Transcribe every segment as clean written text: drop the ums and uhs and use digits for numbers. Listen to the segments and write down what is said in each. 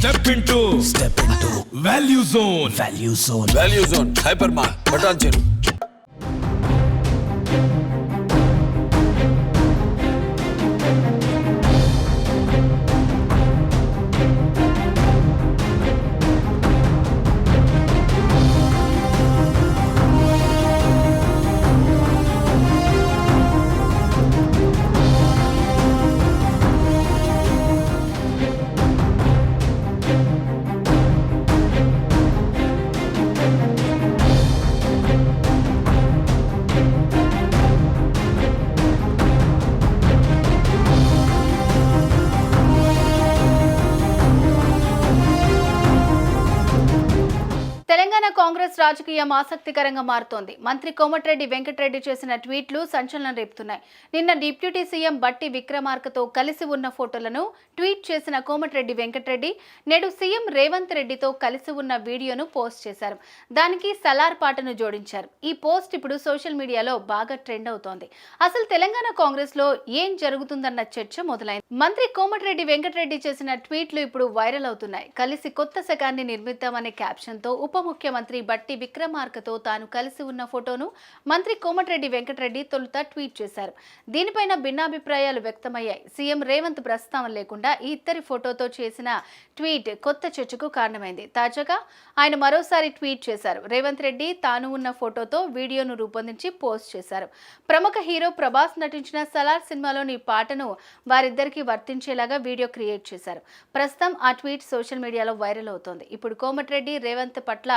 Step into Value Zone. Value Zone. Hypermart. Button. Telangana Congress రాజకీయం ఆసక్తికరంగా మారుతోంది. మంత్రి కోమటిరెడ్డి వెంకటరెడ్డి చేసిన ట్వీట్లు సంచలనం రేపుతున్నాయి. నిన్న డిప్యూటీ సీఎం బట్టి విక్రమార్కతో కలిసి ఉన్న ఫోటోలను ట్వీట్ చేసిన కోమటిరెడ్డి వెంకటరెడ్డి నేడు సీఎం రేవంత్ రెడ్డితో కలిసి ఉన్న వీడియోను పోస్ట్ చేశారు. దానికి సలార్ పాటను జోడించారు. ఈ పోస్ట్ ఇప్పుడు సోషల్ మీడియాలో బాగా ట్రెండ్ అవుతోంది. అసలు తెలంగాణ కాంగ్రెస్ లో ఏం జరుగుతుందన్న చర్చ మొదలైంది. మంత్రి కోమటిరెడ్డి వెంకటరెడ్డి చేసిన ట్వీట్లు ఇప్పుడు వైరల్ అవుతున్నాయి. కలిసి కొత్త శకాన్ని నిర్మిద్దామనే క్యాప్షన్ తో ఉప ముఖ్యమంత్రి బట్టి విక్రమార్కతో తాను కలిసి ఉన్న ఫోటోను మంత్రి కోమటిరెడ్డి వెంకటరెడ్డి తొలుత ట్వీట్ చేశారు. దీనిపైన భిన్నాభిప్రాయాలు వ్యక్తమయ్యాయి. సీఎం రేవంత్ ప్రస్తావన లేకుండా ఈ ఇద్దరి ఫోటోతో చేసిన ట్వీట్ కొత్త చర్చకు కారణమైంది. తాజాగా ఆయన మరోసారి ట్వీట్ చేశారు. రేవంత్ రెడ్డి తాను ఉన్న ఫోటోతో వీడియోను రూపొందించి పోస్ట్ చేశారు. ప్రముఖ హీరో ప్రభాస్ నటించిన సలార్ సినిమాలోని పాటను వారిద్దరికీ వర్తించేలాగా వీడియో క్రియేట్ చేశారు. ప్రస్తుతం ఆ ట్వీట్ సోషల్ మీడియాలో వైరల్ అవుతోంది. ఇప్పుడు కోమటిరెడ్డి రేవంత్ పట్ల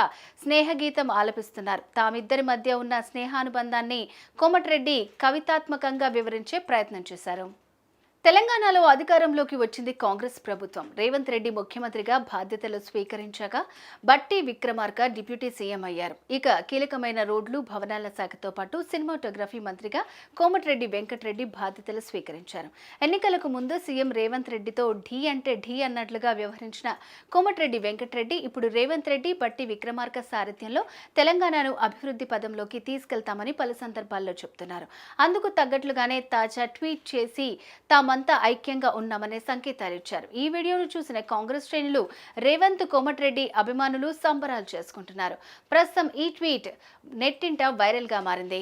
స్నేహగీతం ఆలపిస్తున్నారు. తామిద్దరి మధ్య ఉన్న స్నేహానుబంధాన్ని కోమటిరెడ్డి కవితాత్మకంగా వివరించే ప్రయత్నం చేశారు. తెలంగాణలో అధికారంలోకి వచ్చింది కాంగ్రెస్ ప్రభుత్వం. రేవంత్ రెడ్డి ముఖ్యమంత్రిగా బాధ్యతలు స్వీకరించాక బట్టి విక్రమార్క డిప్యూటీ సీఎం అయ్యారు. ఇక కీలకమైన రోడ్లు, భవనాల శాఖతో పాటు సినిమాటోగ్రఫీ మంత్రిగా కోమటిరెడ్డి వెంకటరెడ్డి బాధ్యతలు స్వీకరించారు. ఎన్నికలకు ముందు సీఎం రేవంత్ రెడ్డితో ఢీ అంటే ఢీ అన్నట్లుగా వ్యవహరించిన కోమటిరెడ్డి వెంకటరెడ్డి ఇప్పుడు రేవంత్ రెడ్డి, బట్టి విక్రమార్క సారథ్యంలో తెలంగాణను అభివృద్ధి పదంలోకి తీసుకెళ్తామని పలు సందర్భాల్లో చెబుతున్నారు. అందుకు తగ్గట్లుగానే తాజా ట్వీట్ చేసి తామంతా ఐక్యంగా ఉన్నామనే సంకేతాలు ఇచ్చారు. ఈ వీడియోను చూసిన కాంగ్రెస్ శ్రేణులు రేవంత్, కోమటిరెడ్డి అభిమానులు సంబరాలు చేసుకుంటున్నారు. ప్రస్తుతం ఈ ట్వీట్ నెట్టింట వైరల్ గా మారింది.